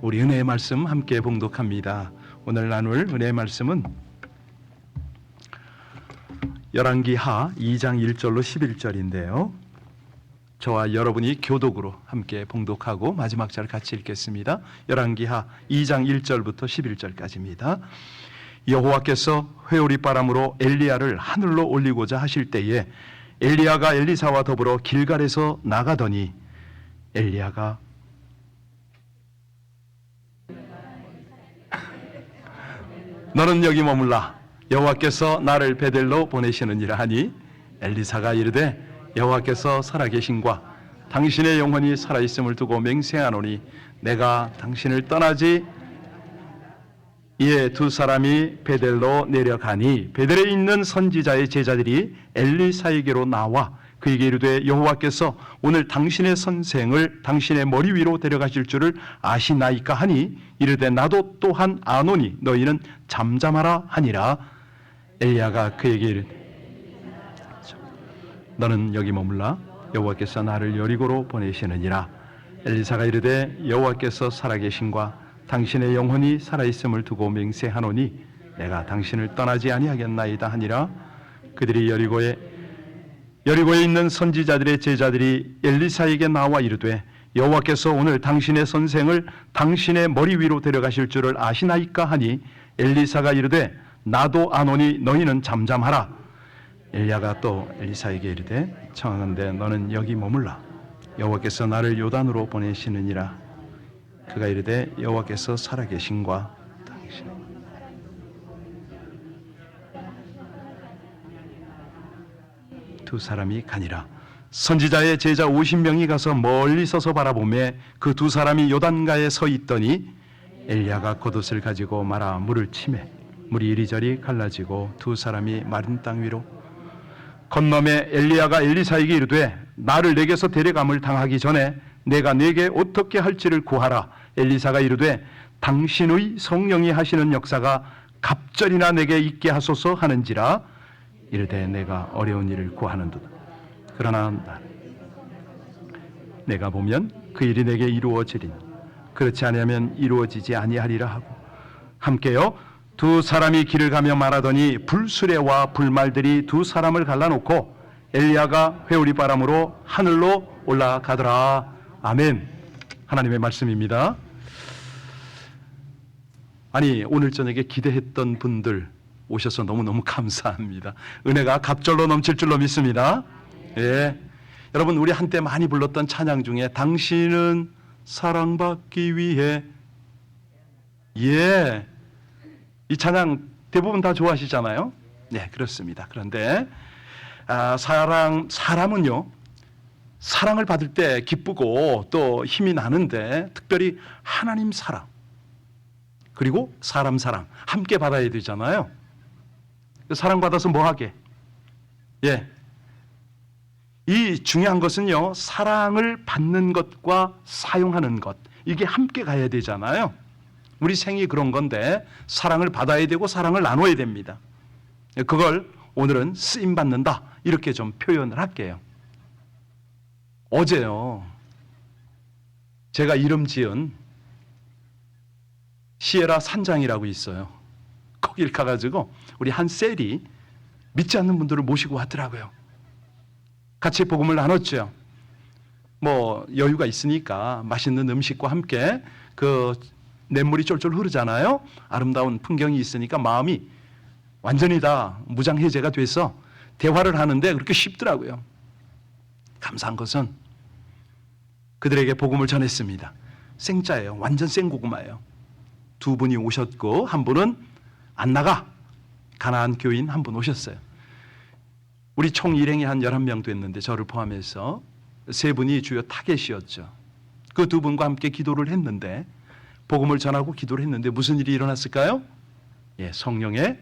우리 은혜의 말씀 함께 봉독합니다. 오늘 나눌 은혜의 말씀은 열왕기하 2장 1절로 11절인데요. 저와 여러분이 교독으로 함께 봉독하고 마지막 절 같이 읽겠습니다. 열왕기하 2장 1절부터 11절까지입니다. 여호와께서 회오리 바람으로 엘리야를 하늘로 올리고자 하실 때에 엘리야가 엘리사와 더불어 길갈에서 나가더니 엘리야가 너는 여기 머물라 여호와께서 나를 베델로 보내시느니라 하니 엘리사가 이르되 여호와께서 살아계신과 당신의 영혼이 살아있음을 두고 맹세하노니 내가 당신을 떠나지. 이에 두 사람이 베델로 내려가니 베델에 있는 선지자의 제자들이 엘리사에게로 나와 그에게 이르되 여호와께서 오늘 당신의 선생을 당신의 머리 위로 데려가실 줄을 아시나이까 하니 이르되 나도 또한 아노니 너희는 잠잠하라 하니라. 엘리야가 그에게 이르되 너는 여기 머물라 여호와께서 나를 여리고로 보내시느니라. 엘리사가 이르되 여호와께서 살아계신과 당신의 영혼이 살아있음을 두고 맹세하노니 내가 당신을 떠나지 아니하겠나이다 하니라. 그들이 여리고에 있는 선지자들의 제자들이 엘리사에게 나와 이르되 여호와께서 오늘 당신의 선생을 당신의 머리 위로 데려가실 줄을 아시나이까 하니 엘리사가 이르되 나도 아노니 너희는 잠잠하라. 엘리야가 또 엘리사에게 이르되 청하건대 너는 여기 머물라 여호와께서 나를 요단으로 보내시느니라. 그가 이르되 여호와께서 살아계신과 당신 두 사람이 가니라. 선지자의 제자 50명이 가서 멀리 서서 바라보매 그 두 사람이 요단가에 서 있더니 엘리야가 겉옷을 가지고 말아 물을 치매 물이 이리저리 갈라지고 두 사람이 마른 땅 위로 건너매 엘리야가 엘리사에게 이르되 나를 내게서 데려감을 당하기 전에 내가 네게 어떻게 할지를 구하라. 엘리사가 이르되 당신의 성령이 하시는 역사가 갑절이나 내게 있게 하소서 하는지라. 이르되 내가 어려운 일을 구하는도다. 그러나 내가 보면 그 일이 내게 이루어지리니 그렇지 아니하면 이루어지지 아니하리라 하고 함께요 두 사람이 길을 가며 말하더니 불수레와 불말들이 두 사람을 갈라놓고 엘리야가 회오리 바람으로 하늘로 올라가더라. 아멘. 하나님의 말씀입니다. 아니 오늘 저녁에 기대했던 분들 오셔서 너무너무 감사합니다. 은혜가 갑절로 넘칠 줄로 믿습니다. 예. 여러분 우리 한때 많이 불렀던 찬양 중에 당신은 사랑받기 위해 이 찬양 대부분 다 좋아하시잖아요. 네, 그렇습니다. 그런데 사람은요 사랑을 받을 때 기쁘고 또 힘이 나는데 특별히 하나님 사랑 그리고 사람 사랑 함께 받아야 되잖아요. 사랑받아서 뭐 하게? 이 중요한 것은요 사랑을 받는 것과 사용하는 것 이게 함께 가야 되잖아요. 우리 생이 그런 건데 사랑을 받아야 되고 사랑을 나눠야 됩니다. 그걸 오늘은 쓰임받는다 이렇게 좀 표현을 할게요. 어제요 제가 이름 지은 시에라 산장이라고 있어요. 거길 가가지고 우리 한 셀이 믿지 않는 분들을 모시고 왔더라고요. 같이 복음을 나눴죠. 뭐 여유가 있으니까 맛있는 음식과 함께 그 냇물이 쫄쫄 흐르잖아요. 아름다운 풍경이 있으니까 마음이 완전히 다 무장해제가 돼서 대화를 하는데 그렇게 쉽더라고요. 감사한 것은 그들에게 복음을 전했습니다. 생짜예요. 완전 생고구마예요. 두 분이 오셨고 한 분은 안 나가 가나안 교인 한 분 오셨어요. 우리 총 일행이 한 11명 됐는데 저를 포함해서 세 분이 주요 타겟이었죠. 그 두 분과 함께 기도를 했는데 복음을 전하고 기도를 했는데 무슨 일이 일어났을까요? 성령의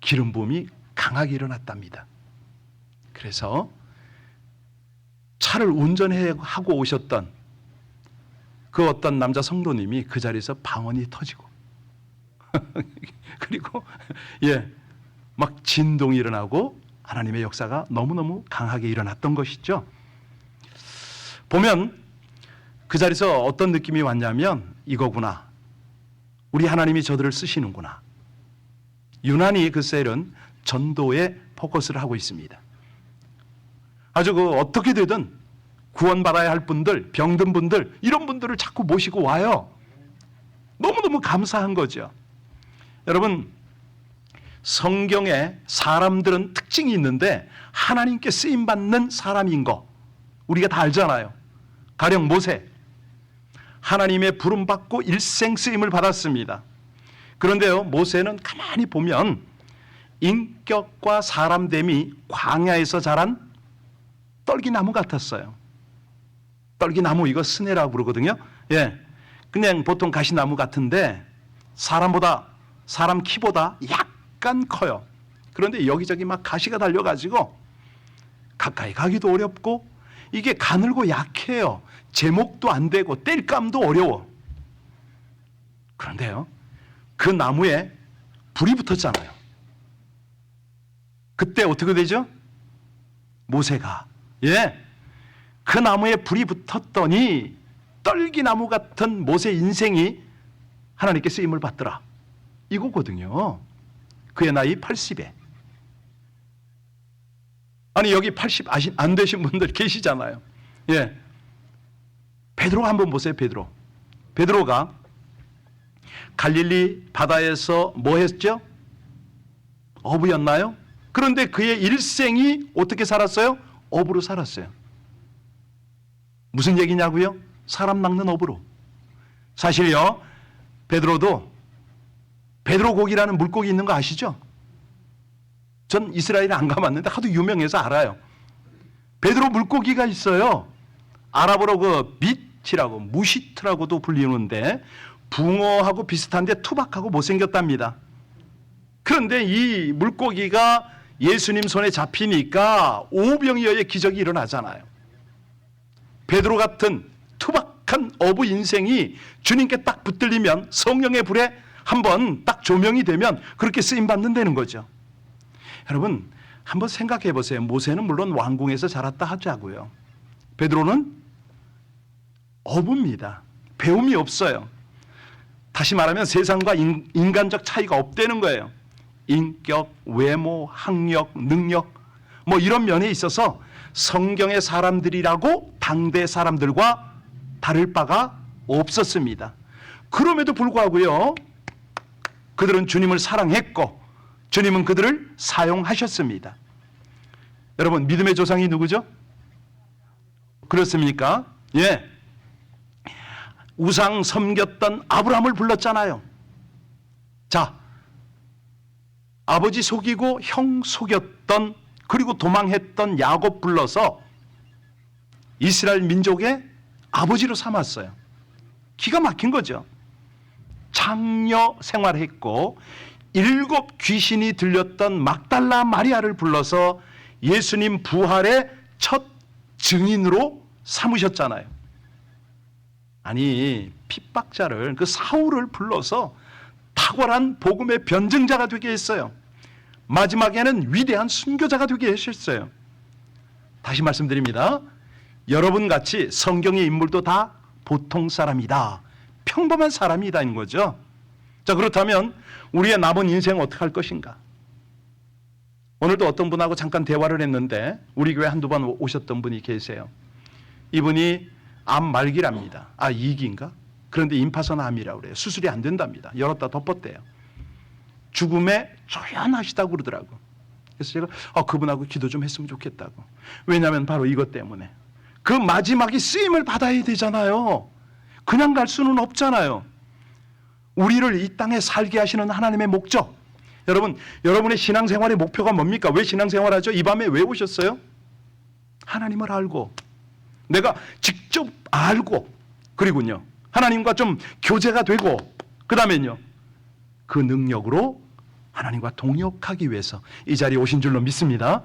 기름 부음이 강하게 일어났답니다. 그래서 차를 운전하고 오셨던 그 어떤 남자 성도님이 그 자리에서 방언이 터지고 그리고 막 진동이 일어나고 하나님의 역사가 너무너무 강하게 일어났던 것이죠. 보면 그 자리에서 어떤 느낌이 왔냐면 이거구나. 우리 하나님이 저들을 쓰시는구나. 유난히 그 셀은 전도에 포커스를 하고 있습니다. 아주 어떻게 되든 구원받아야 할 분들, 병든 분들, 이런 분들을 자꾸 모시고 와요. 너무너무 감사한 거죠. 여러분, 성경에 사람들은 특징이 있는데 하나님께 쓰임받는 사람인 거 우리가 다 알잖아요. 가령 모세, 하나님의 부름받고 일생 쓰임을 받았습니다. 그런데요, 모세는 가만히 보면 인격과 사람됨이 광야에서 자란 떨기나무 같았어요. 떨기나무, 이거 스네라고 부르거든요. 예, 그냥 보통 가시나무 같은데 사람 키보다 약간 커요. 그런데 여기저기 막 가시가 달려가지고 가까이 가기도 어렵고 이게 가늘고 약해요. 제목도 안 되고 뗄감도 어려워. 그런데요, 그 나무에 불이 붙었잖아요. 그때 어떻게 되죠? 모세가 그 나무에 불이 붙었더니 떨기나무 같은 모세 인생이 하나님께 쓰임을 받더라. 이거거든요. 그의 나이 80에. 아니, 여기 80 안 되신 분들 계시잖아요. 예. 베드로 한번 보세요. 베드로가 갈릴리 바다에서 뭐 했죠? 어부였나요? 그런데 그의 일생이 어떻게 살았어요? 어부로 살았어요. 무슨 얘기냐고요? 사람 낚는 어부로. 사실요, 베드로도 베드로 고기라는 물고기 있는 거 아시죠? 전 이스라엘에 안 가봤는데 하도 유명해서 알아요. 베드로 물고기가 있어요. 아랍어로 그 밑이라고, 무시트라고도 불리는데 붕어하고 비슷한데 투박하고 못생겼답니다. 그런데 이 물고기가 예수님 손에 잡히니까 오병이어의 기적이 일어나잖아요. 베드로 같은 투박한 어부 인생이 주님께 딱 붙들리면 성령의 불에 한번 딱 조명이 되면 그렇게 쓰임받는다는 거죠. 여러분, 한번 생각해 보세요. 모세는 물론 왕궁에서 자랐다 하자고요. 베드로는 어부입니다. 배움이 없어요. 다시 말하면 세상과 인간적 차이가 없다는 거예요. 인격, 외모, 학력, 능력 뭐 이런 면에 있어서 성경의 사람들이라고 당대 사람들과 다를 바가 없었습니다. 그럼에도 불구하고요, 그들은 주님을 사랑했고 주님은 그들을 사용하셨습니다. 여러분, 믿음의 조상이 누구죠? 그렇습니까? 예. 우상 섬겼던 아브라함을 불렀잖아요. 자, 아버지 속이고 형 속였던, 그리고 도망했던 야곱 불러서 이스라엘 민족의 아버지로 삼았어요. 기가 막힌 거죠. 장녀 생활했고 7 귀신이 들렸던 막달라 마리아를 불러서 예수님 부활의 첫 증인으로 삼으셨잖아요. 아니, 핍박자를, 그 사울을 불러서 탁월한 복음의 변증자가 되게 했어요. 마지막에는 위대한 순교자가 되게 하셨어요. 다시 말씀드립니다. 여러분같이 성경의 인물도 다 보통 사람이다, 평범한 사람이다인 거죠. 자, 그렇다면 우리의 남은 인생은 어떻게 할 것인가? 오늘도 어떤 분하고 잠깐 대화를 했는데 우리 교회 한두 번 오셨던 분이 계세요. 이분이 암 말기랍니다. 2기인가? 그런데 임파선 암이라고 그래요. 수술이 안 된답니다. 열었다 덮었대요. 죽음에 조연하시다고 그러더라고. 그래서 제가 그분하고 기도 좀 했으면 좋겠다고. 왜냐하면 바로 이것 때문에 그 마지막에 쓰임을 받아야 되잖아요. 그냥 갈 수는 없잖아요. 우리를 이 땅에 살게 하시는 하나님의 목적. 여러분, 여러분의 신앙생활의 목표가 뭡니까? 왜 신앙생활하죠? 이 밤에 왜 오셨어요? 하나님을 알고, 내가 직접 알고, 그리고요 하나님과 좀 교제가 되고, 그 다음에요 그 능력으로 하나님과 동역하기 위해서 이 자리에 오신 줄로 믿습니다.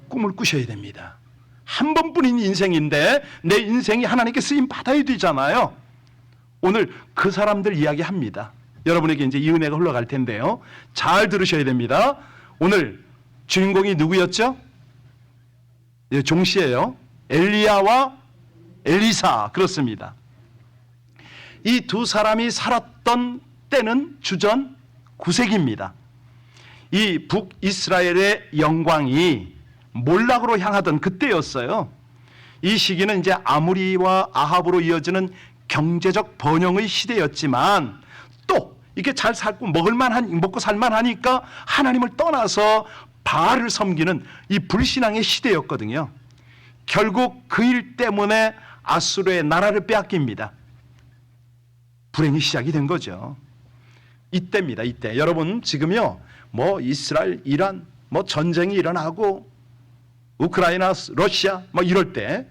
꿈을 꾸셔야 됩니다. 한 번뿐인 인생인데 내 인생이 하나님께 쓰임 받아야 되잖아요. 오늘 그 사람들 이야기합니다. 여러분에게 이제 이 은혜가 흘러갈 텐데요, 잘 들으셔야 됩니다. 오늘 주인공이 누구였죠? 종씨예요. 엘리야와 엘리사. 그렇습니다. 이 두 사람이 살았던 때는 주전 9세기입니다. 이 북이스라엘의 영광이 몰락으로 향하던 그때였어요. 이 시기는 이제 아무리와 아합으로 이어지는 경제적 번영의 시대였지만 또 이게 잘 살고 먹고 살만하니까 하나님을 떠나서 바알을 섬기는 이 불신앙의 시대였거든요. 결국 그 일 때문에 아수르의 나라를 빼앗깁니다. 불행이 시작이 된 거죠. 이때입니다. 이때. 여러분 지금요 뭐 이스라엘, 이란 뭐 전쟁이 일어나고 우크라이나, 러시아 뭐 이럴 때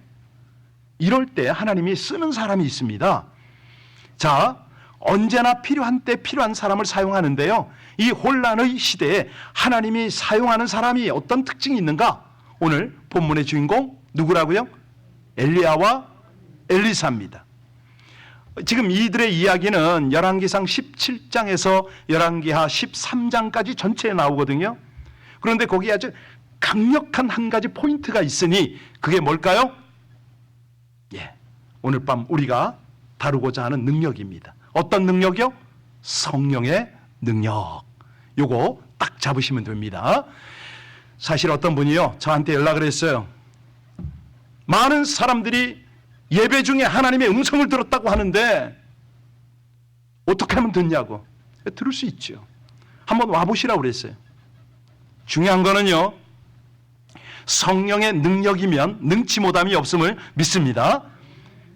하나님이 쓰는 사람이 있습니다. 자, 언제나 필요한 때 필요한 사람을 사용하는데요. 이 혼란의 시대에 하나님이 사용하는 사람이 어떤 특징이 있는가? 오늘 본문의 주인공 누구라고요? 엘리야와 엘리사입니다. 지금 이들의 이야기는 열왕기상 17장에서 열왕기하 13장까지 전체에 나오거든요. 그런데 거기에 아주 강력한 한 가지 포인트가 있으니 그게 뭘까요? 오늘 밤 우리가 다루고자 하는 능력입니다. 어떤 능력이요? 성령의 능력. 요거 딱 잡으시면 됩니다. 사실 어떤 분이요 저한테 연락을 했어요. 많은 사람들이 예배 중에 하나님의 음성을 들었다고 하는데 어떻게 하면 듣냐고. 들을 수 있죠. 한번 와보시라고 그랬어요. 중요한 거는요 성령의 능력이면 능치 못함이 없음을 믿습니다.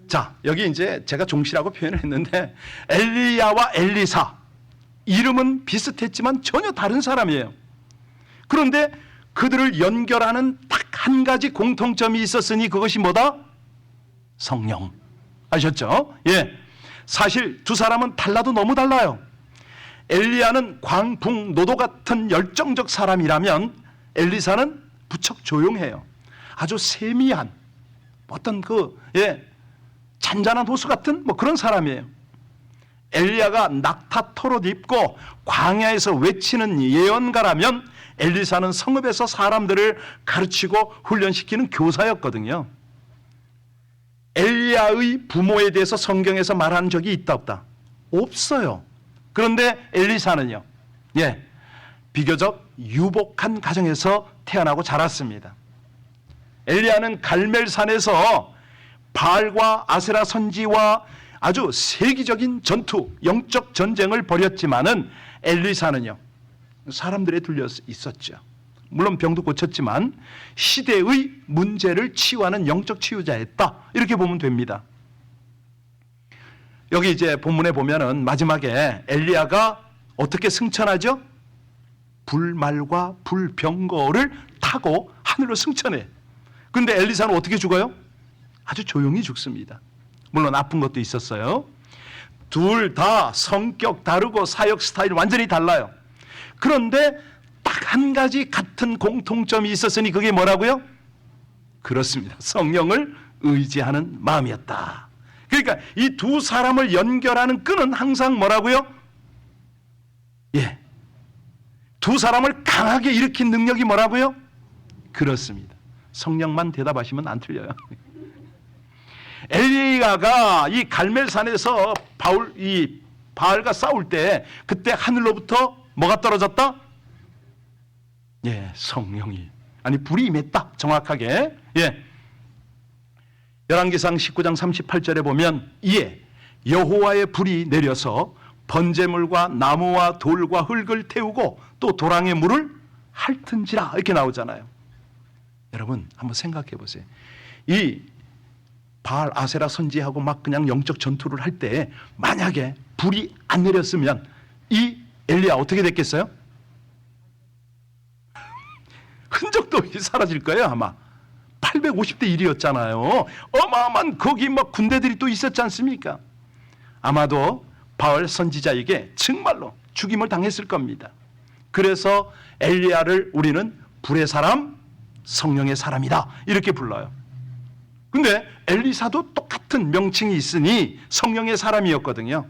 자, 여기 이제 제가 종씨라고 표현을 했는데 엘리야와 엘리사 이름은 비슷했지만 전혀 다른 사람이에요. 그런데 그들을 연결하는 딱 한 가지 공통점이 있었으니 그것이 뭐다? 성령. 아셨죠? 예. 사실 두 사람은 달라도 너무 달라요. 엘리야는 광풍노도 같은 열정적 사람이라면 엘리사는 부쩍 조용해요. 아주 세미한 어떤 잔잔한 호수 같은 뭐 그런 사람이에요. 엘리야가 낙타토롯 입고 광야에서 외치는 예언가라면 엘리사는 성읍에서 사람들을 가르치고 훈련시키는 교사였거든요. 엘리야의 부모에 대해서 성경에서 말하는 적이 있다 없다? 없어요. 그런데 엘리사는요, 비교적 유복한 가정에서 태어나고 자랐습니다. 엘리야는 갈멜산에서 바알과 아세라 선지와 아주 세기적인 전투, 영적 전쟁을 벌였지만은 엘리사는요, 사람들에 둘려 있었죠. 물론 병도 고쳤지만 시대의 문제를 치유하는 영적 치유자였다. 이렇게 보면 됩니다. 여기 이제 본문에 보면은 마지막에 엘리야가 어떻게 승천하죠? 불말과 불병거를 타고 하늘로 승천해. 그런데 엘리사는 어떻게 죽어요? 아주 조용히 죽습니다. 물론 아픈 것도 있었어요. 둘 다 성격 다르고 사역 스타일 완전히 달라요. 그런데 딱 한 가지 같은 공통점이 있었으니 그게 뭐라고요? 그렇습니다. 성령을 의지하는 마음이었다. 그러니까 이 두 사람을 연결하는 끈은 항상 뭐라고요? 두 사람을 강하게 일으킨 능력이 뭐라고요? 그렇습니다. 성령만 대답하시면 안 틀려요. 엘리야가 이 갈멜산에서 바알과 싸울 때 그때 하늘로부터 뭐가 떨어졌다? 성령이 불이 임했다. 정확하게. 열왕기상 19장 38절에 보면 이에 여호와의 불이 내려서 번제물과 나무와 돌과 흙을 태우고 또 도랑의 물을 핥은지라 이렇게 나오잖아요. 여러분 한번 생각해 보세요. 이 바알 아세라 선지하고 막 그냥 영적 전투를 할 때 만약에 불이 안 내렸으면 이 엘리야 어떻게 됐겠어요? 흔적도 없이 사라질 거예요. 아마 850대 1이었잖아요. 어마어마한 거기 막 군대들이 또 있었지 않습니까? 아마도 바알 선지자에게 정말로 죽임을 당했을 겁니다. 그래서 엘리야를 우리는 불의 사람, 성령의 사람이다 이렇게 불러요. 근데 엘리사도 똑같은 명칭이 있으니 성령의 사람이었거든요.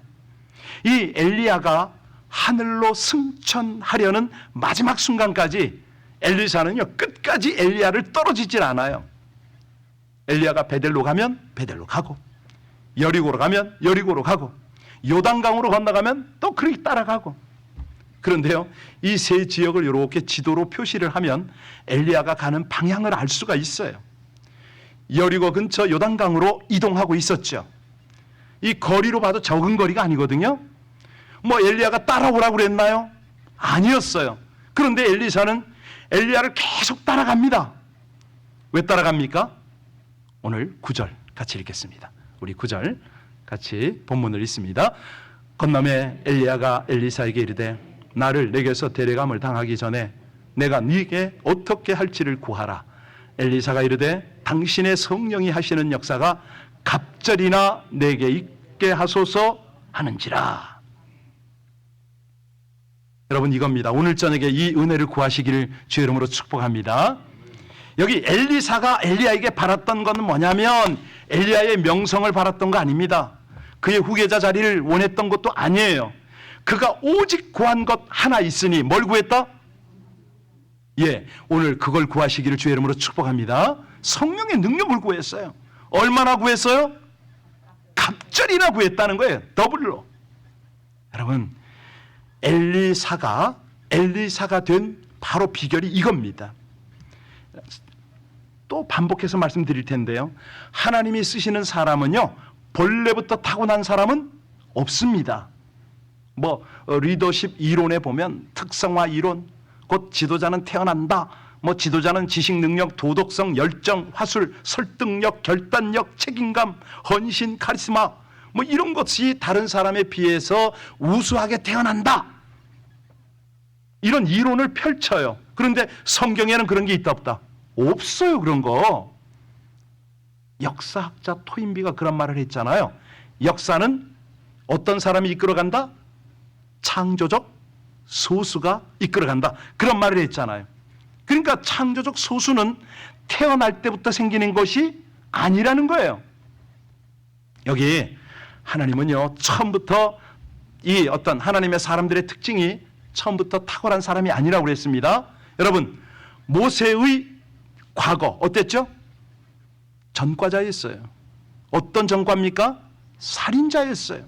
이 엘리야가 하늘로 승천하려는 마지막 순간까지 엘리사는요 끝까지 엘리야를 떨어지질 않아요. 엘리야가 베델로 가면 베델로 가고 여리고로 가면 여리고로 가고 요단강으로 건너가면 또 그렇게 따라가고. 그런데요, 이 세 지역을 이렇게 지도로 표시를 하면 엘리야가 가는 방향을 알 수가 있어요. 여리고 근처 요단강으로 이동하고 있었죠. 이 거리로 봐도 적은 거리가 아니거든요. 뭐 엘리야가 따라오라고 그랬나요? 아니었어요. 그런데 엘리사는 엘리야를 계속 따라갑니다. 왜 따라갑니까? 오늘 9절 같이 읽겠습니다. 우리 9절 같이 본문을 읽습니다. 건너매 엘리야가 엘리사에게 이르되 나를 내게서 데려감을 당하기 전에 내가 네게 어떻게 할지를 구하라. 엘리사가 이르되 당신의 성령이 하시는 역사가 갑절이나 내게 있게 하소서 하는지라. 여러분, 이겁니다. 오늘 저녁에 이 은혜를 구하시기를 주의 이름으로 축복합니다. 여기 엘리사가 엘리야에게 바랐던 건 뭐냐면 엘리야의 명성을 바랐던 거 아닙니다. 그의 후계자 자리를 원했던 것도 아니에요. 그가 오직 구한 것 하나 있으니 뭘 구했다? 오늘 그걸 구하시기를 주의 이름으로 축복합니다. 성령의 능력을 구했어요. 얼마나 구했어요? 갑절이나 구했다는 거예요. 더블로. 여러분, 엘리사가 된 바로 비결이 이겁니다. 또 반복해서 말씀드릴 텐데요, 하나님이 쓰시는 사람은요, 본래부터 타고난 사람은 없습니다. 리더십 이론에 보면 특성화 이론, 곧 지도자는 태어난다, 지도자는 지식 능력, 도덕성, 열정, 화술, 설득력, 결단력, 책임감, 헌신, 카리스마, 이런 것이 다른 사람에 비해서 우수하게 태어난다, 이런 이론을 펼쳐요. 그런데 성경에는 그런 게 있다 없다? 없어요. 그런 거. 역사학자 토인비가 그런 말을 했잖아요. 역사는 어떤 사람이 이끌어간다? 창조적 소수가 이끌어간다. 그런 말을 했잖아요. 그러니까 창조적 소수는 태어날 때부터 생기는 것이 아니라는 거예요. 여기 하나님은요, 처음부터 이 어떤 하나님의 사람들의 특징이 처음부터 탁월한 사람이 아니라고 그랬습니다. 여러분, 모세의 과거 어땠죠? 전과자였어요. 어떤 전과입니까? 살인자였어요.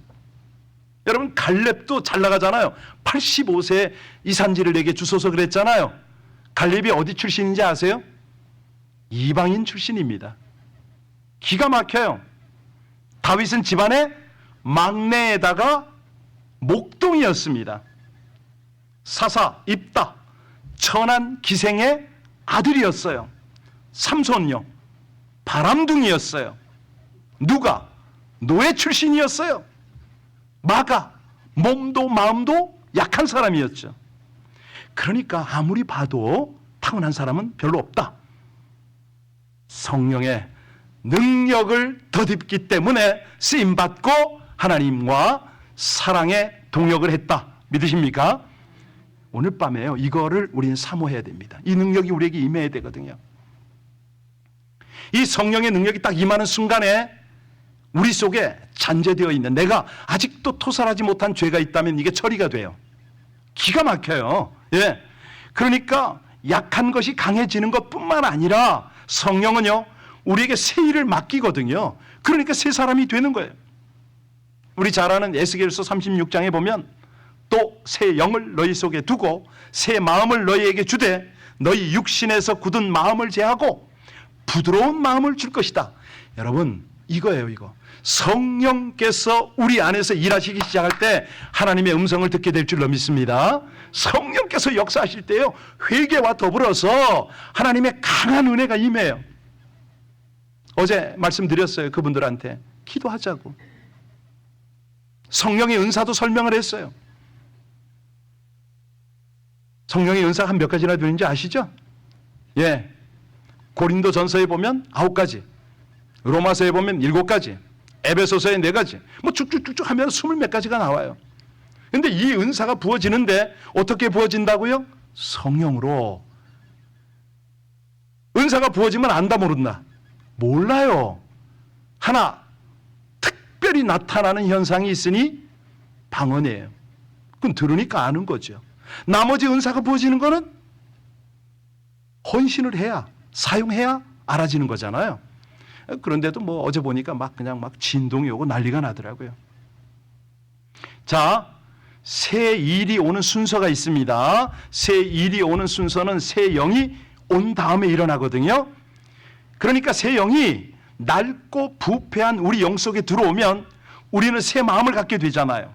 여러분, 갈렙도 잘 나가잖아요. 85세 이산지를 내게 주소서 그랬잖아요. 갈렙이 어디 출신인지 아세요? 이방인 출신입니다. 기가 막혀요. 다윗은 집안의 막내에다가 목동이었습니다. 사사, 입다, 천한 기생의 아들이었어요. 삼손요, 바람둥이였어요. 누가? 노예 출신이었어요. 마가, 몸도 마음도 약한 사람이었죠. 그러니까 아무리 봐도 타고난 사람은 별로 없다. 성령의 능력을 덧입기 때문에 쓰임받고 하나님과 사랑에 동역을 했다. 믿으십니까? 오늘 밤에요, 이거를 우리는 사모해야 됩니다. 이 능력이 우리에게 임해야 되거든요. 이 성령의 능력이 딱 임하는 순간에 우리 속에 잔재되어 있는, 내가 아직도 토설하지 못한 죄가 있다면 이게 처리가 돼요. 기가 막혀요. 그러니까 약한 것이 강해지는 것뿐만 아니라 성령은요, 우리에게 새 일을 맡기거든요. 그러니까 새 사람이 되는 거예요. 우리 잘 아는 에스겔서 36장에 보면 또 새 영을 너희 속에 두고 새 마음을 너희에게 주되 너희 육신에서 굳은 마음을 제하고 부드러운 마음을 줄 것이다. 여러분, 이거예요. 이거 성령께서 우리 안에서 일하시기 시작할 때 하나님의 음성을 듣게 될 줄로 믿습니다. 성령께서 역사하실 때요, 회개와 더불어서 하나님의 강한 은혜가 임해요. 어제 말씀드렸어요. 그분들한테 기도하자고. 성령의 은사도 설명을 했어요. 성령의 은사가 한 몇 가지나 되는지 아시죠? 고린도 전서에 보면 9가지, 로마서에 보면 7가지, 에베소서에 4가지, 쭉쭉쭉쭉 하면 20몇 가지가 나와요. 그런데 이 은사가 부어지는데 어떻게 부어진다고요? 성령으로. 은사가 부어지면 안다 모른다? 몰라요. 하나 특별히 나타나는 현상이 있으니 방언이에요. 그건 들으니까 아는 거죠. 나머지 은사가 부어지는 거는 헌신을 해야, 사용해야 알아지는 거잖아요. 그런데도 어제 보니까 그냥 진동이 오고 난리가 나더라고요. 자, 새 일이 오는 순서가 있습니다. 새 일이 오는 순서는 새 영이 온 다음에 일어나거든요. 그러니까 새 영이 낡고 부패한 우리 영 속에 들어오면 우리는 새 마음을 갖게 되잖아요.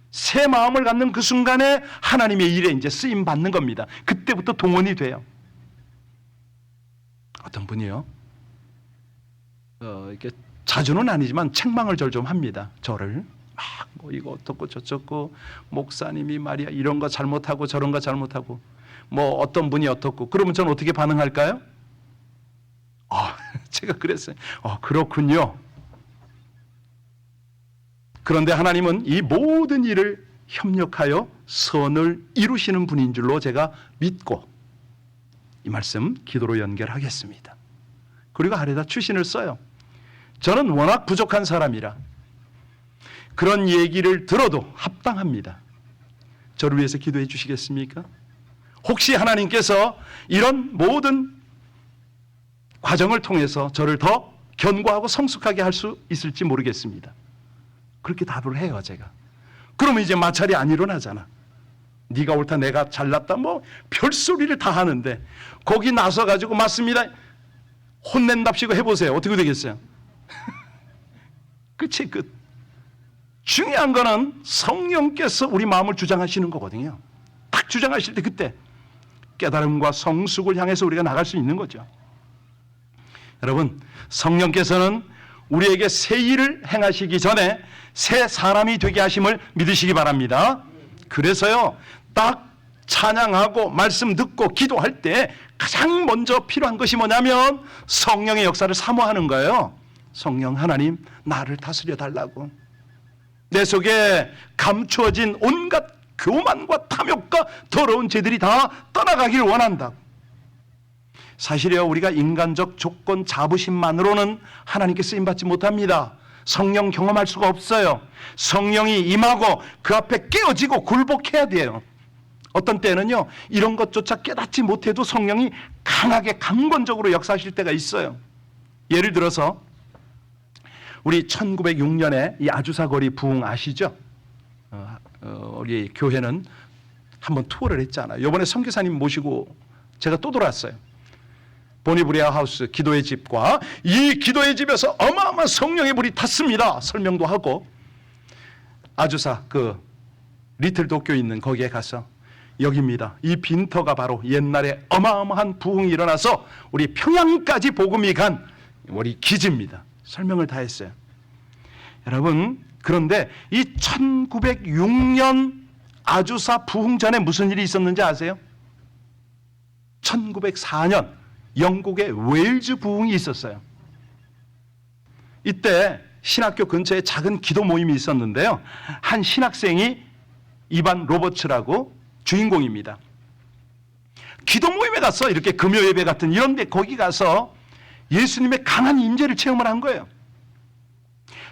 새 마음을 갖는 그 순간에 하나님의 일에 이제 쓰임 받는 겁니다. 그때부터 동원이 돼요. 어떤 분이요, 이렇게 자주는 아니지만 책망을 절 좀 합니다. 저를 막 뭐 이거 어떻고 저쩌고, 목사님이 말이야 이런 거 잘못하고 저런 거 잘못하고, 뭐 어떤 분이 어떻고. 그러면 저는 어떻게 반응할까요? 제가 그랬어요. 그렇군요. 그런데 하나님은 이 모든 일을 협력하여 선을 이루시는 분인 줄로 제가 믿고 이 말씀 기도로 연결하겠습니다. 그리고 아래다 추신을 써요. 저는 워낙 부족한 사람이라 그런 얘기를 들어도 합당합니다. 저를 위해서 기도해 주시겠습니까? 혹시 하나님께서 이런 모든 과정을 통해서 저를 더 견고하고 성숙하게 할 수 있을지 모르겠습니다. 그렇게 답을 해요, 제가. 그러면 이제 마찰이 안 일어나잖아. 네가 옳다, 내가 잘났다, 뭐 별소리를 다 하는데 거기 나서 가지고 맞습니다, 혼낸답시고 해보세요. 어떻게 되겠어요? 끝이 끝. 중요한 거는 성령께서 우리 마음을 주장하시는 거거든요. 딱 주장하실 때 그때 깨달음과 성숙을 향해서 우리가 나갈 수 있는 거죠. 여러분, 성령께서는 우리에게 새 일을 행하시기 전에 새 사람이 되게 하심을 믿으시기 바랍니다. 그래서요, 딱 찬양하고 말씀 듣고 기도할 때 가장 먼저 필요한 것이 뭐냐면 성령의 역사를 사모하는 거예요. 성령 하나님, 나를 다스려 달라고. 내 속에 감추어진 온갖 교만과 탐욕과 더러운 죄들이 다 떠나가길 원한다. 사실이요, 우리가 인간적 조건 자부심만으로는 하나님께 쓰임받지 못합니다. 성령 경험할 수가 없어요. 성령이 임하고 그 앞에 깨어지고 굴복해야 돼요. 어떤 때는요, 이런 것조차 깨닫지 못해도 성령이 강하게 강권적으로 역사하실 때가 있어요. 예를 들어서 우리 1906년에 이 아주사 거리 부흥 아시죠? 우리 교회는 한번 투어를 했잖아요. 이번에 선교사님 모시고 제가 또 돌아왔어요. 보니브리아 하우스 기도의 집과 이 기도의 집에서 어마어마한 성령의 불이 탔습니다. 설명도 하고, 아주사 그 리틀 도쿄 있는 거기에 가서 여기입니다. 이 빈터가 바로 옛날에 어마어마한 부흥이 일어나서 우리 평양까지 복음이 간 우리 기지입니다. 설명을 다 했어요. 여러분, 그런데 이 1906년 아주사 부흥 전에 무슨 일이 있었는지 아세요? 1904년 영국의 웨일즈 부흥이 있었어요. 이때 신학교 근처에 작은 기도 모임이 있었는데요, 한 신학생이 이반 로버츠라고 주인공입니다. 기도 모임에 가서 이렇게 금요 예배 같은 이런 데 거기 가서 예수님의 강한 임재를 체험을 한 거예요.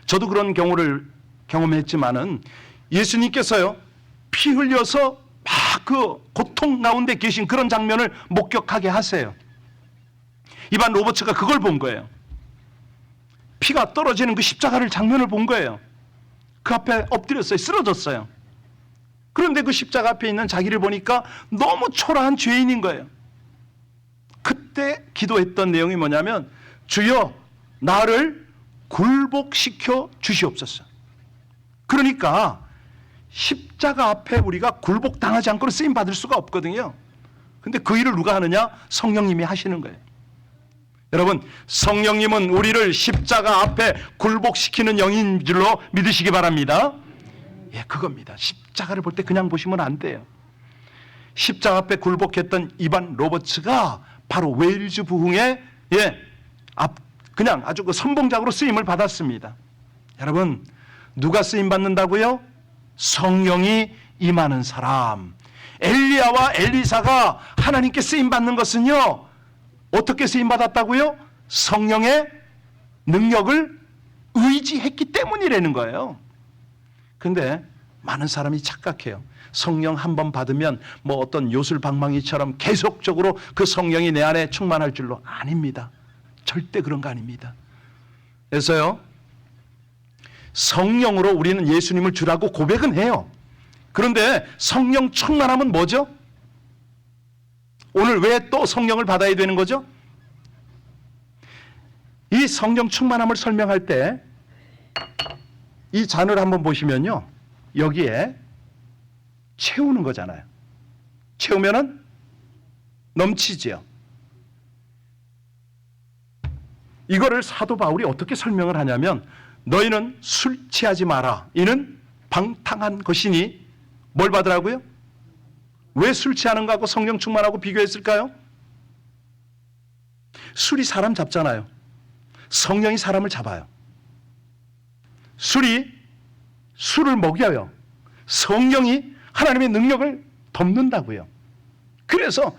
저도 그런 경우를 경험했지만은 예수님께서요, 피 흘려서 막 그 고통 가운데 계신 그런 장면을 목격하게 하세요. 이반 로버츠가 그걸 본 거예요. 피가 떨어지는 그 십자가를 장면을 본 거예요. 그 앞에 엎드렸어요. 쓰러졌어요. 그런데 그 십자가 앞에 있는 자기를 보니까 너무 초라한 죄인인 거예요. 그때 기도했던 내용이 뭐냐면, 주여 나를 굴복시켜 주시옵소서. 그러니까 십자가 앞에 우리가 굴복당하지 않고는 쓰임 받을 수가 없거든요. 근데 그 일을 누가 하느냐? 성령님이 하시는 거예요. 여러분, 성령님은 우리를 십자가 앞에 굴복시키는 영인 줄로 믿으시기 바랍니다. 예, 그겁니다. 십자가를 볼 때 그냥 보시면 안 돼요. 십자가 앞에 굴복했던 이반 로버츠가 바로 웨일즈 부흥의 그냥 아주 그 선봉작으로 쓰임을 받았습니다. 여러분, 누가 쓰임 받는다고요? 성령이 임하는 사람. 엘리야와 엘리사가 하나님께 쓰임 받는 것은요, 어떻게 쓰임 받았다고요? 성령의 능력을 의지했기 때문이라는 거예요. 근데 많은 사람이 착각해요. 성령 한 번 받으면 뭐 어떤 요술방망이처럼 계속적으로 그 성령이 내 안에 충만할 줄로. 아닙니다. 절대 그런 거 아닙니다. 그래서요, 성령으로 우리는 예수님을 주라고 고백은 해요. 그런데 성령 충만함은 뭐죠? 오늘 왜 또 성령을 받아야 되는 거죠? 이 성령 충만함을 설명할 때 이 잔을 한번 보시면요, 여기에 채우는 거잖아요. 채우면은 넘치지요. 이거를 사도 바울이 어떻게 설명을 하냐면, 너희는 술 취하지 마라. 이는 방탕한 것이니, 뭘 받으라고요? 왜 술 취하는 거하고 성령 충만하고 비교했을까요? 술이 사람 잡잖아요. 성령이 사람을 잡아요. 술이 술을 먹여요. 성령이 하나님의 능력을 덮는다고요. 그래서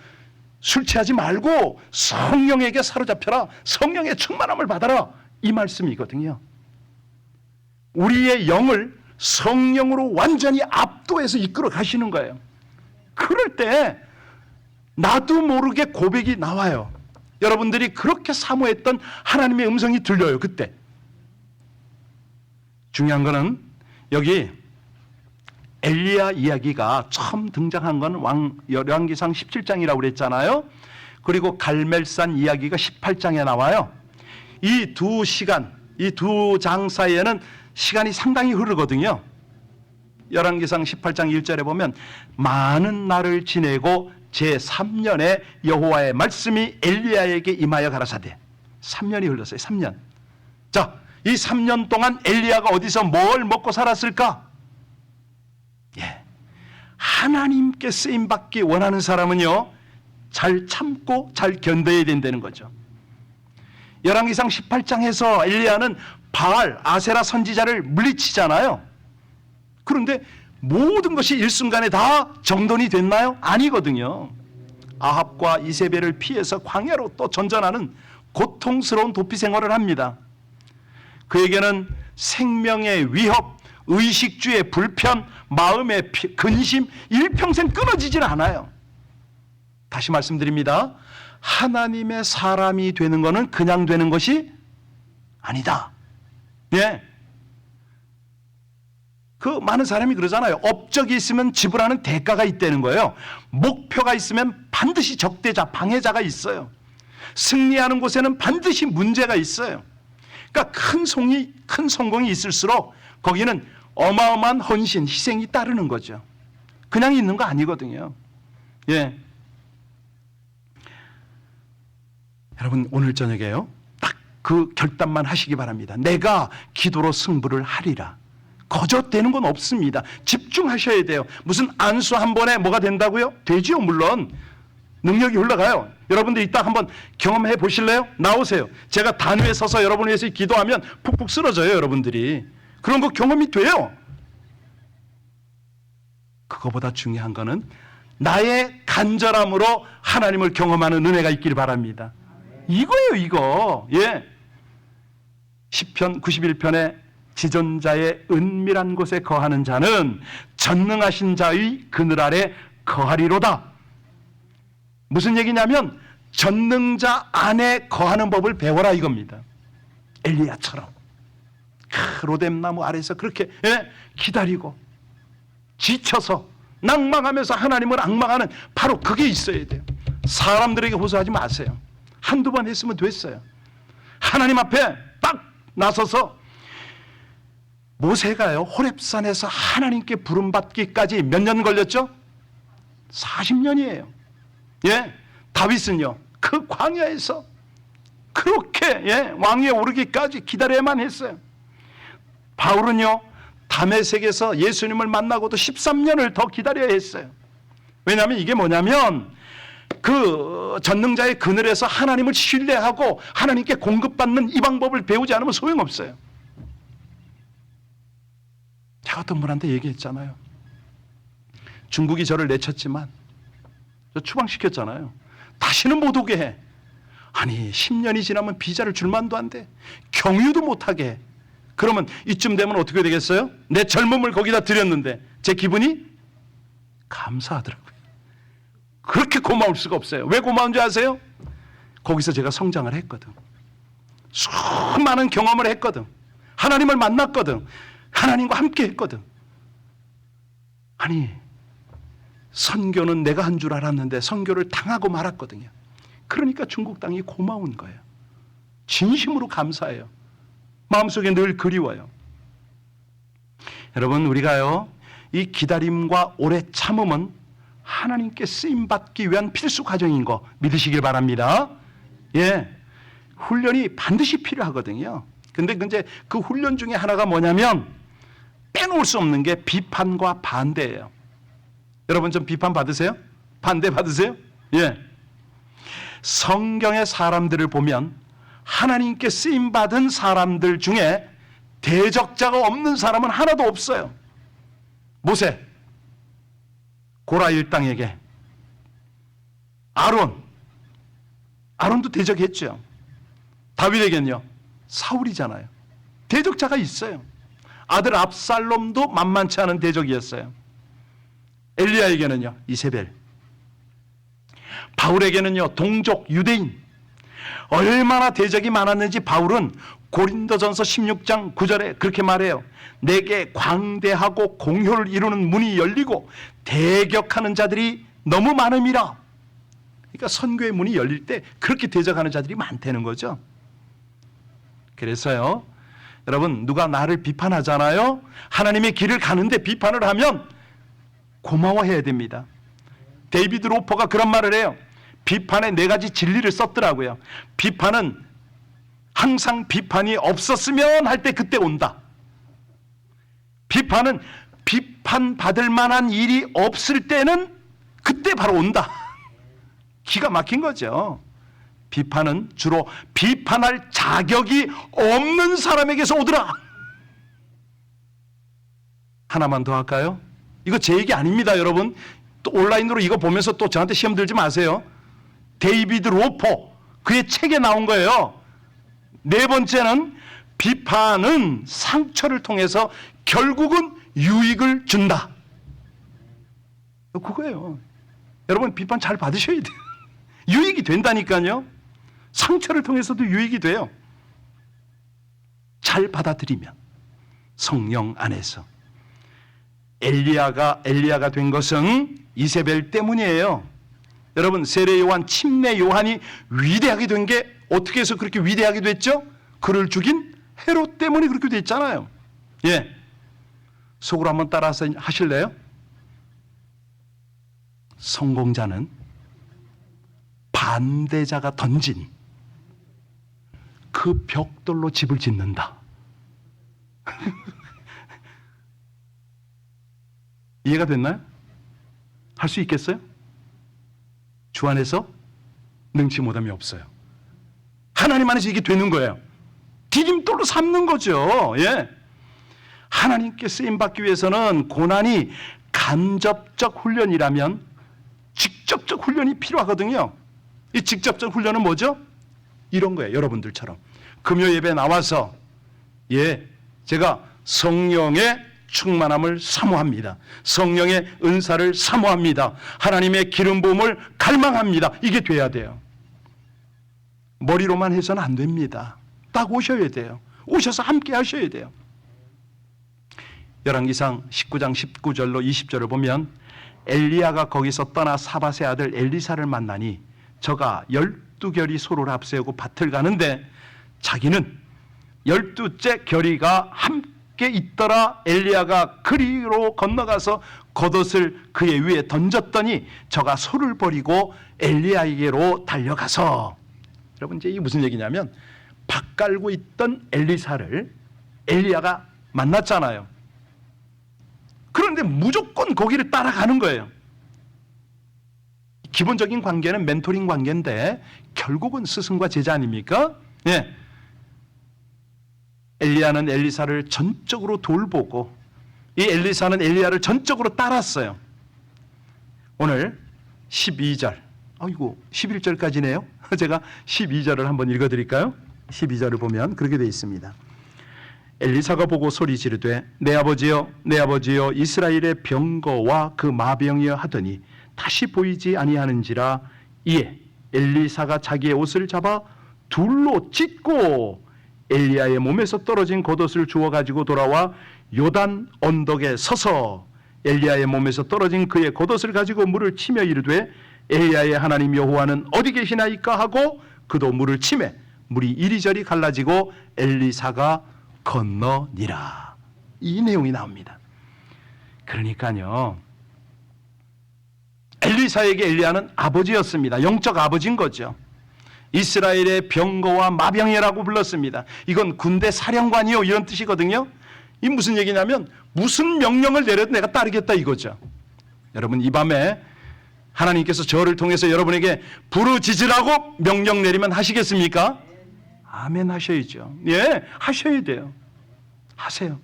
술 취하지 말고 성령에게 사로잡혀라. 성령의 충만함을 받아라. 이 말씀이거든요. 우리의 영을 성령으로 완전히 압도해서 이끌어 가시는 거예요. 그럴 때 나도 모르게 고백이 나와요. 여러분들이 그렇게 사모했던 하나님의 음성이 들려요. 그때 중요한 거는 여기 엘리야 이야기가 처음 등장한 건 열왕기상 17장이라고 그랬잖아요. 그리고 갈멜산 이야기가 18장에 나와요. 이 두 시간, 이 두 장 사이에는 시간이 상당히 흐르거든요. 열왕기상 18장 1절에 보면 많은 날을 지내고 제3년에 여호와의 말씀이 엘리야에게 임하여 가라사대. 3년이 흘렀어요. 3년. 자, 이 3년 동안 엘리야가 어디서 뭘 먹고 살았을까? 예, 하나님께 쓰임받기 원하는 사람은요, 잘 참고 잘 견뎌야 된다는 거죠. 열왕기상 18장에서 엘리야는 바알, 아세라 선지자를 물리치잖아요. 그런데 모든 것이 일순간에 다 정돈이 됐나요? 아니거든요. 아합과 이세벨을 피해서 광야로 또 전전하는 고통스러운 도피 생활을 합니다. 그에게는 생명의 위협, 의식주의 불편, 마음의 근심, 일평생 끊어지질 않아요. 다시 말씀드립니다. 하나님의 사람이 되는 것은 그냥 되는 것이 아니다. 예. 그 많은 사람이 그러잖아요. 업적이 있으면 지불하는 대가가 있다는 거예요. 목표가 있으면 반드시 적대자, 방해자가 있어요. 승리하는 곳에는 반드시 문제가 있어요. 그러니까 큰 성공이 있을수록 거기는 어마어마한 헌신, 희생이 따르는 거죠. 그냥 있는 거 아니거든요. 예. 여러분, 오늘 저녁에요, 딱 그 결단만 하시기 바랍니다. 내가 기도로 승부를 하리라. 거절되는 건 없습니다. 집중하셔야 돼요. 무슨 안수 한 번에 뭐가 된다고요? 되지요, 물론. 능력이 흘러가요. 여러분들 이따 한번 경험해 보실래요? 나오세요. 제가 단위에 서서 여러분을 위해서 기도하면 푹푹 쓰러져요, 여러분들이. 그런 거 경험이 돼요. 그거보다 중요한 거는 나의 간절함으로 하나님을 경험하는 은혜가 있기를 바랍니다. 이거예요, 이거. 예. 시편 91편에 지존자의 은밀한 곳에 거하는 자는 전능하신 자의 그늘 아래 거하리로다. 무슨 얘기냐면 전능자 안에 거하는 법을 배워라 이겁니다. 엘리야처럼 로뎀나무 아래에서 그렇게 기다리고 지쳐서 낭망하면서 하나님을 앙망하는 바로 그게 있어야 돼요. 사람들에게 호소하지 마세요. 한두 번 했으면 됐어요. 하나님 앞에 딱 나서서 모세가요, 호렙산에서 하나님께 부름받기까지 몇 년 걸렸죠? 40년이에요. 예, 다윗은요, 그 광야에서 그렇게 왕위에 오르기까지 기다려야만 했어요. 바울은요, 다메섹에서 예수님을 만나고도 13년을 더 기다려야 했어요. 왜냐하면 이게 뭐냐면 그 전능자의 그늘에서 하나님을 신뢰하고 하나님께 공급받는 이 방법을 배우지 않으면 소용없어요. 제가 어떤 분한테 얘기했잖아요. 중국이 저를 내쳤지만 저 추방시켰잖아요. 다시는 못 오게 해. 아니 10년이 지나면 비자를 줄 만도 안 돼. 경유도 못하게 해. 그러면 이쯤 되면 어떻게 되겠어요? 내 젊음을 거기다 드렸는데 제 기분이 감사하더라고요. 그렇게 고마울 수가 없어요. 왜 고마운지 아세요? 거기서 제가 성장을 했거든. 수많은 경험을 했거든. 하나님을 만났거든. 하나님과 함께 했거든. 아니, 선교는 내가 한 줄 알았는데 선교를 당하고 말았거든요. 그러니까 중국 땅이 고마운 거예요. 진심으로 감사해요. 마음속에 늘 그리워요. 여러분, 우리가요, 이 기다림과 오래 참음은 하나님께 쓰임받기 위한 필수 과정인 거 믿으시길 바랍니다. 예, 훈련이 반드시 필요하거든요. 근데 이제 그 훈련 중에 하나가 뭐냐면 빼놓을 수 없는 게 비판과 반대예요. 여러분 좀 비판 받으세요? 반대 받으세요? 예. 성경의 사람들을 보면 하나님께 쓰임받은 사람들 중에 대적자가 없는 사람은 하나도 없어요. 모세, 고라 일당에게, 아론도 대적했죠. 다윗에게는요, 사울이잖아요. 대적자가 있어요. 아들 압살롬도 만만치 않은 대적이었어요. 엘리야에게는요, 이세벨. 바울에게는요, 동족 유대인. 얼마나 대적이 많았는지 바울은 고린도전서 16장 9절에 그렇게 말해요. 내게 광대하고 공효를 이루는 문이 열리고 대격하는 자들이 너무 많음이라. 그러니까 선교의 문이 열릴 때 그렇게 대적하는 자들이 많다는 거죠. 그래서요, 여러분, 누가 나를 비판하잖아요. 하나님의 길을 가는데 비판을 하면 고마워해야 됩니다. 데이비드 로퍼가 그런 말을 해요. 비판에 4가지 진리를 썼더라고요. 비판은 항상 비판이 없었으면 할 때 그때 온다. 비판은 비판받을 만한 일이 없을 때는 그때 바로 온다. 기가 막힌 거죠. 비판은 주로 비판할 자격이 없는 사람에게서 오더라. 하나만 더 할까요? 이거 제 얘기 아닙니다, 여러분. 또 온라인으로 이거 보면서 또 저한테 시험 들지 마세요. 데이비드 로퍼, 그의 책에 나온 거예요. 4번째는 비판은 상처를 통해서 결국은 유익을 준다. 그거예요. 여러분, 비판 잘 받으셔야 돼요. 유익이 된다니까요. 상처를 통해서도 유익이 돼요. 잘 받아들이면. 성령 안에서. 엘리야가 된 것은 이세벨 때문이에요. 여러분, 세례 요한, 침례 요한이 위대하게 된 게 어떻게 해서 그렇게 위대하게 됐죠? 그를 죽인 헤롯 때문에 그렇게 됐잖아요. 예. 속으로 한번 따라서 하실래요? 성공자는 반대자가 던진 그 벽돌로 집을 짓는다. 이해가 됐나요? 할 수 있겠어요? 주 안에서 능치 못함이 없어요. 하나님 안에서 이게 되는 거예요. 디딤돌로 삼는 거죠. 예. 하나님께 쓰임받기 위해서는 고난이 간접적 훈련이라면 직접적 훈련이 필요하거든요. 이 직접적 훈련은 뭐죠? 이런 거예요. 여러분들처럼 금요 예배 나와서 제가 성령의 충만함을 사모합니다. 성령의 은사를 사모합니다. 하나님의 기름 부음을 갈망합니다. 이게 돼야 돼요. 머리로만 해서는 안 됩니다. 딱 오셔야 돼요. 오셔서 함께 하셔야 돼요. 열왕기상 19장 19절로 20절을 보면 엘리야가 거기서 떠나 사밧의 아들 엘리사를 만나니 저가 12결이 소를 앞세우고 밭을 가는데 자기는 12째 결이가 함께 있더라. 엘리야가 그리로 건너가서 겉옷을 그의 위에 던졌더니 저가 소를 버리고 엘리야에게로 달려가서, 여러분 이제 이게 무슨 얘기냐면 밭 갈고 있던 엘리사를 엘리야가 만났잖아요. 그런데 무조건 거기를 따라가는 거예요. 기본적인 관계는 멘토링 관계인데 결국은 스승과 제자 아닙니까? 예. 엘리야는 엘리사를 전적으로 돌보고 이 엘리사는 엘리야를 전적으로 따랐어요. 오늘 12절, 아이고 11절까지네요. 제가 12절을 한번 읽어드릴까요? 12절을 보면 그렇게 되어 있습니다. 엘리사가 보고 소리 지르되 내 아버지여 내 아버지여 이스라엘의 병거와 그 마병이여 하더니 다시 보이지 엘리야의 몸에서 떨어진 겉옷을 주워 가지고 돌아와 요단 언덕에 서서 엘리야의 몸에서 떨어진 그의 겉옷을 가지고 물을 치며 이르되 엘리야의 하나님 여호와는 어디 계시나이까 하고 그도 물을 치매 물이 이리저리 갈라지고 엘리사가 건너니라. 이 내용이 나옵니다. 그러니까요, 엘리사에게 엘리야는 아버지였습니다. 영적 아버지인 거죠. 이스라엘의 병거와 마병이라고 불렀습니다. 이건 군대 사령관이요 이런 뜻이거든요. 이 무슨 얘기냐면 무슨 명령을 내려도 내가 따르겠다 이거죠. 여러분, 이 밤에 하나님께서 저를 통해서 여러분에게 부르짖으라고 명령 내리면 하시겠습니까? 아멘 하셔야죠. 예, 하셔야 돼요. 하세요.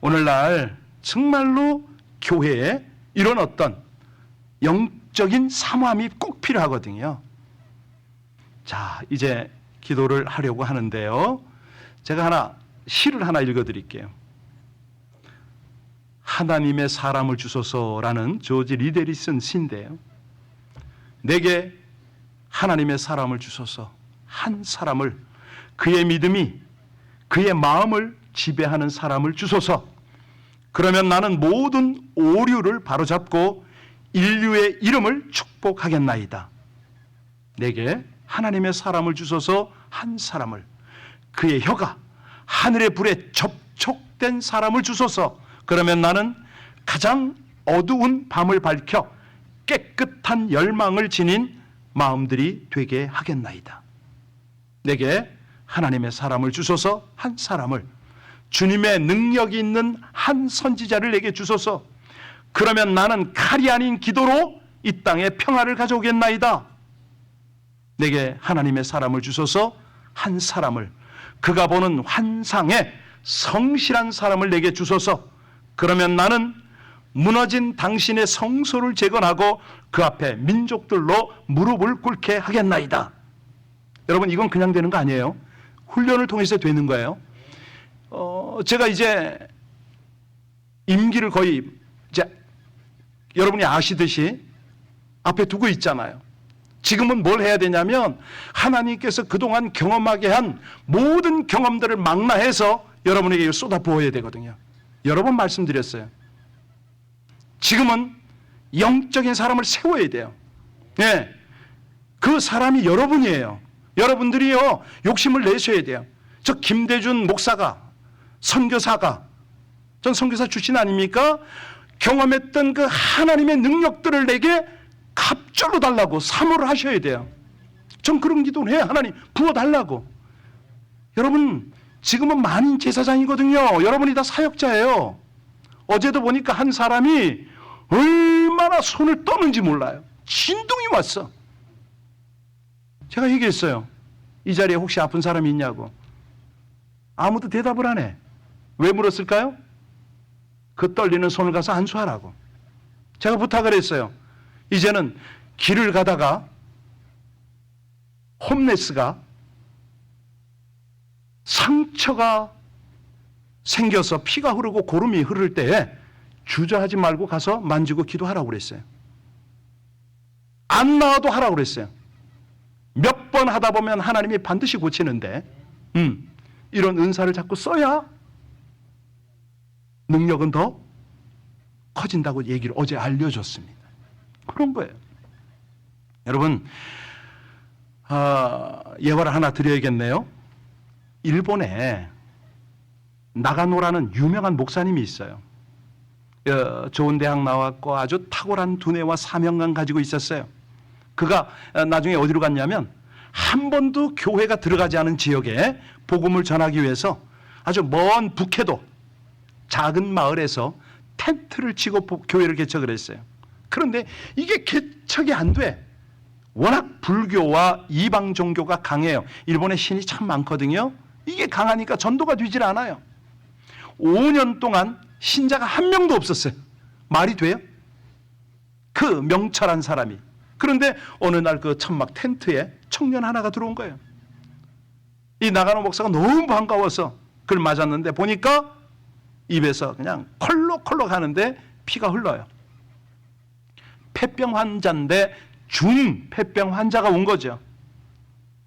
오늘날 정말로 교회에 이런 어떤 영적인 사모함이 꼭 필요하거든요. 자, 이제 기도를 하려고 하는데요. 제가 시를 하나 읽어드릴게요. 하나님의 사람을 주소서라는 조지 리델이 쓴 시인데요. 내게 하나님의 사람을 주소서, 한 사람을, 그의 믿음이 그의 마음을 지배하는 사람을 주소서. 그러면 나는 모든 오류를 바로잡고 인류의 이름을 축복하겠나이다. 내게 하나님의 사람을 주소서, 한 사람을, 그의 혀가 하늘의 불에 접촉된 사람을 주소서. 그러면 나는 가장 어두운 밤을 밝혀 깨끗한 열망을 지닌 마음들이 되게 하겠나이다. 내게 하나님의 사람을 주소서, 한 사람을, 주님의 능력이 있는 한 선지자를 내게 주소서. 그러면 나는 칼이 아닌 기도로 이 땅에 평화를 가져오겠나이다. 내게 하나님의 사람을 주소서, 한 사람을, 그가 보는 환상에 성실한 사람을 내게 주소서. 그러면 나는 무너진 당신의 성소를 재건하고 그 앞에 민족들로 무릎을 꿇게 하겠나이다. 여러분, 이건 그냥 되는 거 아니에요. 훈련을 통해서 되는 거예요. 제가 이제 임기를 거의 이제 여러분이 아시듯이 앞에 두고 있잖아요. 지금은 뭘 해야 되냐면 하나님께서 그동안 경험하게 한 모든 경험들을 망라해서 여러분에게 쏟아 부어야 되거든요. 여러 번 말씀드렸어요. 지금은 영적인 사람을 세워야 돼요. 예, 그 사람이 여러분이에요. 여러분들이요, 욕심을 내셔야 돼요. 저 김대준 목사가, 선교사가, 전 선교사 출신 아닙니까? 경험했던 그 하나님의 능력들을 내게 갑절로 달라고 사모를 하셔야 돼요. 전 그런 기도를 해요. 하나님 부어달라고. 여러분, 지금은 만인 제사장이거든요. 여러분이 다 사역자예요. 어제도 보니까 한 사람이 얼마나 손을 떠는지 몰라요. 진동이 왔어. 제가 얘기했어요. 이 자리에 혹시 아픈 사람이 있냐고. 아무도 대답을 안 해. 왜 물었을까요? 그 떨리는 손을 가서 안수하라고. 제가 부탁을 했어요. 이제는 길을 가다가 홈레스가 상처가 생겨서 피가 흐르고 고름이 흐를 때에 주저하지 말고 가서 만지고 기도하라고 그랬어요. 안 나와도 하라고 그랬어요. 몇 번 하다 보면 하나님이 반드시 고치는데 이런 은사를 자꾸 써야 능력은 더 커진다고 얘기를 어제 알려줬습니다. 그런 거예요. 여러분, 예화를 하나 드려야겠네요. 일본에 나가노라는 유명한 목사님이 있어요. 좋은 대학 나왔고 아주 탁월한 두뇌와 사명감 가지고 있었어요. 그가 나중에 어디로 갔냐면 한 번도 교회가 들어가지 않은 지역에 복음을 전하기 위해서 아주 먼 북해도 작은 마을에서 텐트를 치고 교회를 개척을 했어요. 그런데 이게 개척이 안 돼. 워낙 불교와 이방 종교가 강해요. 일본에 신이 참 많거든요. 이게 강하니까 전도가 되질 않아요. 5년 동안 신자가 한 명도 없었어요. 말이 돼요? 그 명철한 사람이. 그런데 어느 날 그 천막 텐트에 청년 하나가 들어온 거예요. 이 나가노 목사가 너무 반가워서 그를 맞았는데 보니까 입에서 그냥 콜록콜록 하는데 피가 흘러요. 폐병 환자인데 중 폐병 환자가 온 거죠.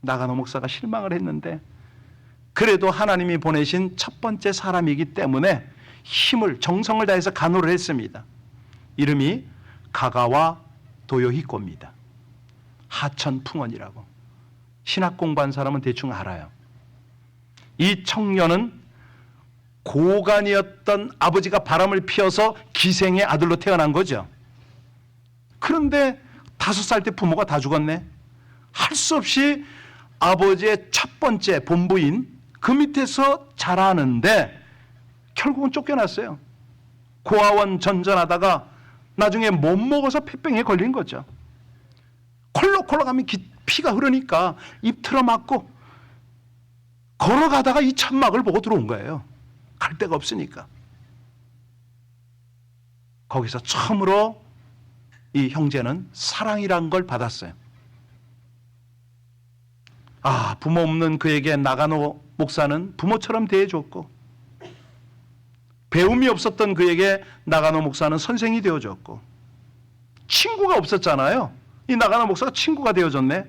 나가노 목사가 실망을 했는데 그래도 하나님이 보내신 첫 번째 사람이기 때문에 힘을, 정성을 다해서 간호를 했습니다. 이름이 가가와 도요히코입니다. 하천풍원이라고. 신학 공부한 사람은 대충 알아요. 이 청년은 고관이었던 아버지가 바람을 피워서 기생의 아들로 태어난 거죠. 그런데 5살 때 부모가 다 죽었네. 할 수 없이 아버지의 첫 번째 본부인 그 밑에서 자라는데 결국은 쫓겨났어요. 고아원 전전하다가 나중에 못 먹어서 폐병에 걸린 거죠. 콜록콜록 하면 피가 흐르니까 입 틀어막고 걸어가다가 이 천막을 보고 들어온 거예요. 갈 데가 없으니까. 거기서 처음으로 이 형제는 사랑이란 걸 받았어요. 부모 없는 그에게 나가노 목사는 부모처럼 대해줬고, 배움이 없었던 그에게 나가노 목사는 선생이 되어줬고, 친구가 없었잖아요. 이 나가노 목사가 친구가 되어줬네.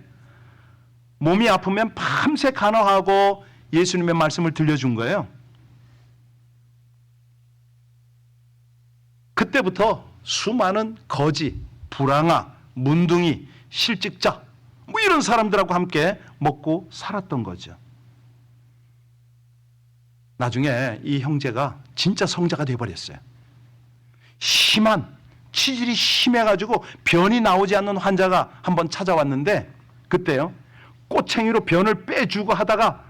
몸이 아프면 밤새 간호하고 예수님의 말씀을 들려준 거예요. 그때부터 수많은 거지, 불황아, 문둥이, 실직자 뭐 이런 사람들하고 함께 먹고 살았던 거죠. 나중에 이 형제가 진짜 성자가 돼버렸어요. 치질이 심해가지고 변이 나오지 않는 환자가 한번 찾아왔는데, 그때요 꼬챙이로 변을 빼주고 하다가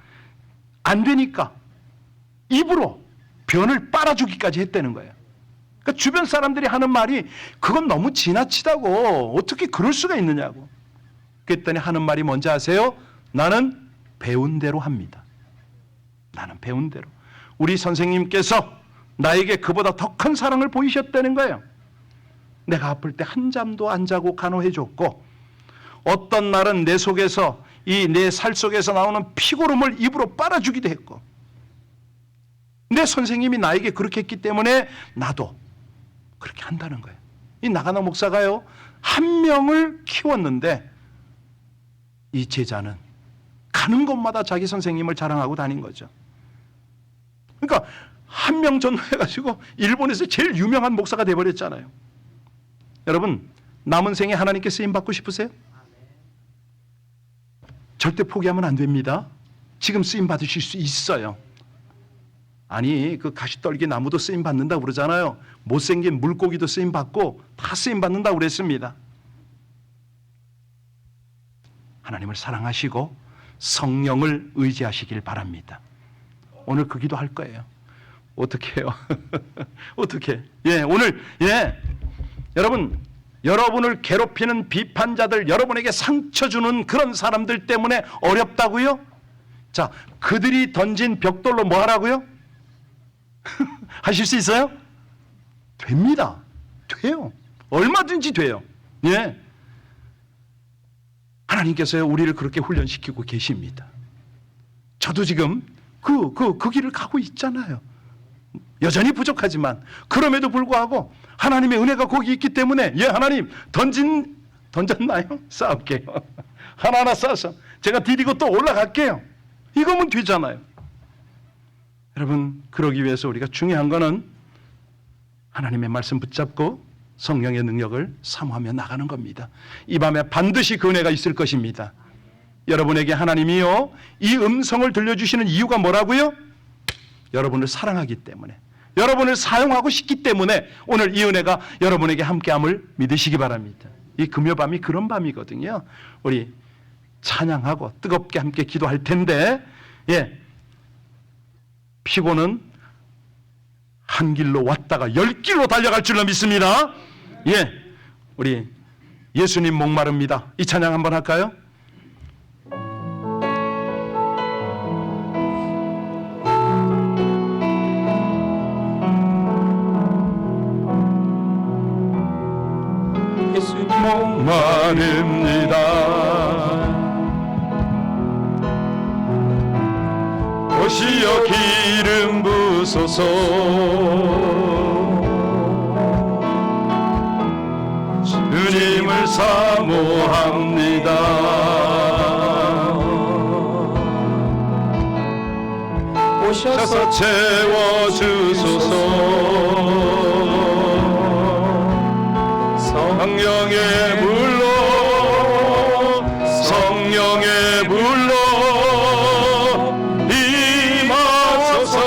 안 되니까 입으로 변을 빨아주기까지 했다는 거예요. 그러니까 주변 사람들이 하는 말이 그건 너무 지나치다고, 어떻게 그럴 수가 있느냐고. 그랬더니 하는 말이 뭔지 아세요? 나는 배운 대로 합니다. 나는 배운 대로. 우리 선생님께서 나에게 그보다 더 큰 사랑을 보이셨다는 거예요. 내가 아플 때 한 잠도 안 자고 간호해줬고, 어떤 날은 내 속에서, 이 내 살 속에서 나오는 피고름을 입으로 빨아주기도 했고, 내 선생님이 나에게 그렇게 했기 때문에 나도 그렇게 한다는 거예요. 이 나가노 목사가요, 한 명을 키웠는데 이 제자는 가는 곳마다 자기 선생님을 자랑하고 다닌 거죠. 그러니까 한 명 전도해가지고 일본에서 제일 유명한 목사가 돼버렸잖아요. 여러분, 남은 생에 하나님께 쓰임 받고 싶으세요? 절대 포기하면 안 됩니다. 지금 쓰임 받으실 수 있어요. 아니, 그 가시떨기 나무도 쓰임 받는다고 그러잖아요. 못생긴 물고기도 쓰임 받고 다 쓰임 받는다고 그랬습니다. 하나님을 사랑하시고 성령을 의지하시길 바랍니다. 오늘 그 기도 할 거예요. 어떻게 해요? 어떻게? 오늘 여러분, 여러분을 괴롭히는 비판자들, 여러분에게 상처 주는 그런 사람들 때문에 어렵다고요? 자, 그들이 던진 벽돌로 뭐 하라고요? 하실 수 있어요? 됩니다. 돼요. 얼마든지 돼요. 하나님께서요, 우리를 그렇게 훈련시키고 계십니다. 저도 지금 그 길을 가고 있잖아요. 여전히 부족하지만 그럼에도 불구하고 하나님의 은혜가 거기 있기 때문에, 하나님 던졌나요? 쌓을게요. 하나하나 쌓아서 제가 디디고 또 올라갈게요. 이거면 되잖아요. 여러분, 그러기 위해서 우리가 중요한 거는 하나님의 말씀 붙잡고 성령의 능력을 사모하며 나가는 겁니다. 이 밤에 반드시 그 은혜가 있을 것입니다. 여러분에게 하나님이요, 이 음성을 들려주시는 이유가 뭐라고요? 여러분을 사랑하기 때문에, 여러분을 사용하고 싶기 때문에 오늘 이 은혜가 여러분에게 함께함을 믿으시기 바랍니다. 이 금요밤이 그런 밤이거든요. 우리 찬양하고 뜨겁게 함께 기도할 텐데, 피고는 한 길로 왔다가 10길로 달려갈 줄로 믿습니다. 우리 예수님 목마릅니다. 이 찬양 한번 할까요? 예수님 목마릅니다. 오시어 기름 부소서. 주님을 사모합니다. 오셔서 채워주소서. 성령의 물로 성령의 물로 임하소서.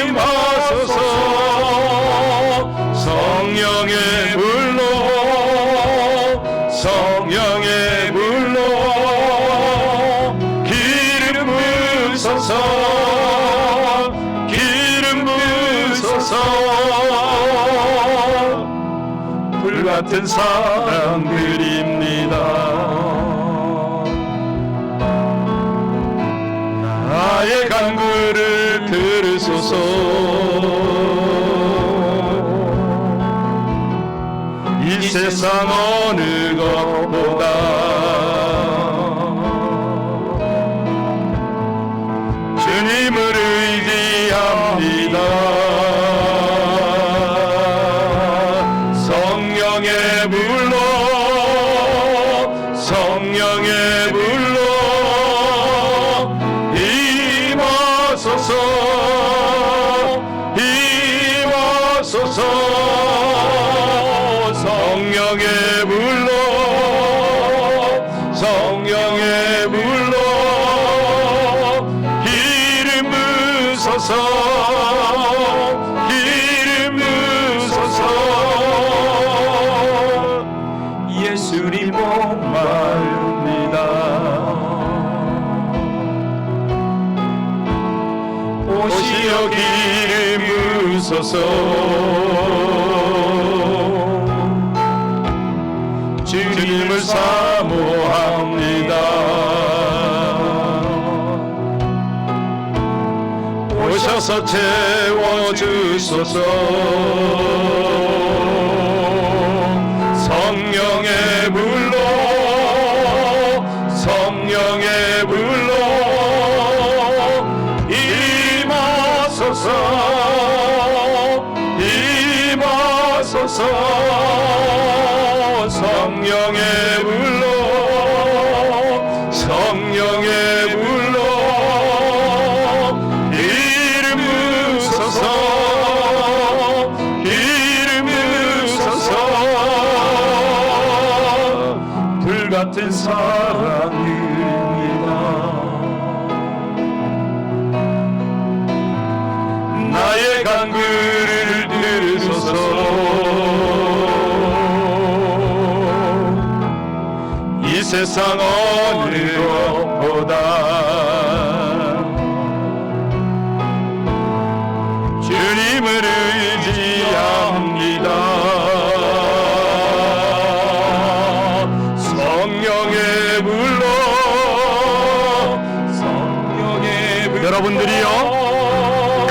임하소서. 성령의 물로 성령의 물로 기름 부으소서. 기름 부으소서. 불같은 사랑 드립니다. 나의 간구를 들으소서. 이 세상 어느 것보다 주님을 의지합니다. 성령의 물로 성령의 물로 임하소서. 임하소서. 성령의 물로 성령의 물로 기름 부으소서. 기름 부으소서. 예수님 목마릅니다. 오시어 기름 부으소서. 주님을 사모합니다. 오셔서 채워주소서. 성령의 물로 성령의 물로 임하소서. 임하소서. 성령의 물로 성령의 물로 기름 부으소서. 기름 부으소서. 불같은 사랑입니다. 나의 간구를 들으소서. 이 세상 어느 것보다 주님을 의지합니다. 성령의 물로 성령의 물로. 여러분들이요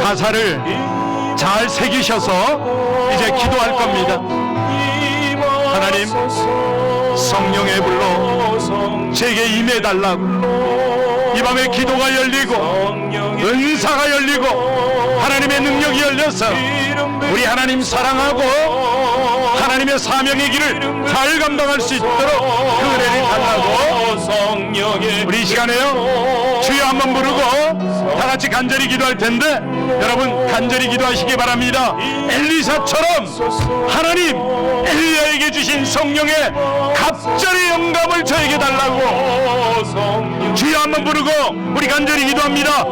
가사를 잘 새기셔서 이제 기도할 겁니다. 하나님, 성령의 불로 제게 임해달라고. 이 밤에 기도가 열리고 은사가 열리고 하나님의 능력이 열려서 우리 하나님 사랑하고 하나님의 사명의 길을 잘 감당할 수 있도록 그 은혜를 달라고. 우리 이 시간에요 주여 한번 부르고 다 같이 간절히 기도할 텐데 여러분 간절히 기도하시기 바랍니다. 엘리사처럼 하나님 엘리야에게 주신 성령의 갑절의 영감을 저에게 달라고 주여 한번 부르고 우리 간절히 기도합니다.